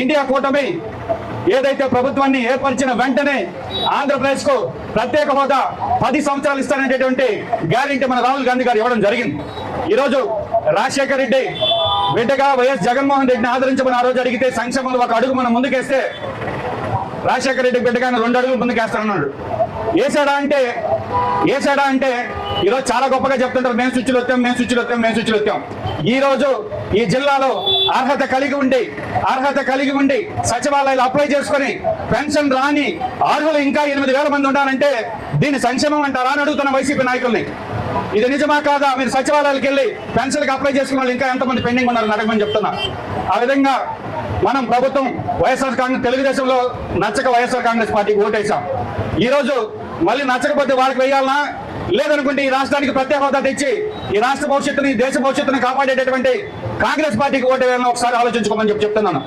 India కూటమి ఏదైతే ప్రభుత్వాన్ని ఏర్పరిచిన వెంటనే ఆంధ్రప్రదేశ్ కు ప్రత్యేక హోదా 10 సంవత్సరాలు ఇస్తారనేటటువంటి గ్యారెంటీ మన రాహుల్ గాంధీ గారు ఇవ్వడం జరిగింది. ఈరోజు రాజశేఖర రెడ్డి బిడ్డగా వైఎస్ జగన్మోహన్ రెడ్డిని ఆదరించమని ఆ రోజు అడిగితే సంక్షేమంలో ఒక అడుగు మనం ముందుకేస్తే రాజశేఖర రెడ్డి బిడ్డగా 2 అడుగులు ముందుకేస్తానన్నాడు. ఏసాడా అంటే ఈరోజు చాలా గొప్పగా చెప్తుంటారు, మేము స్విచ్లు వచ్చాం. ఈ రోజు ఈ జిల్లాలో అర్హత కలిగి ఉండి సచివాలయాలు అప్లై చేసుకుని పెన్షన్ రాని అర్హులు ఇంకా 8,000 మంది ఉండాలంటే దీన్ని సంక్షేమం అంటారా అని అడుగుతున్న వైసీపీ నాయకుల్ని. ఇది నిజమా కాదా? మీరు సచివాలయాలకు వెళ్ళి పెన్షన్కి అప్లై చేసుకున్న వాళ్ళు ఇంకా ఎంతమంది పెండింగ్ ఉన్నారని అడగమని చెప్తున్నా. ఆ విధంగా మనం ప్రభుత్వం వైఎస్ఆర్ కాంగ్రెస్ తెలుగుదేశంలో నచ్చక వైఎస్ఆర్ కాంగ్రెస్ పార్టీకి ఓటేశాం. ఈ రోజు మళ్ళీ నచ్చకపోతే వాళ్ళకి వేయాలనా, లేదనుకుంటే ఈ రాష్ట్రానికి ప్రత్యేక హోదా తెచ్చి ఈ రాష్ట్ర భవిష్యత్తుని దేశ భవిష్యత్తుని కాపాడేటటువంటి కాంగ్రెస్ పార్టీకి ఓటు వేయాలని ఒకసారి ఆలోచించుకోమని చెప్తున్నాను.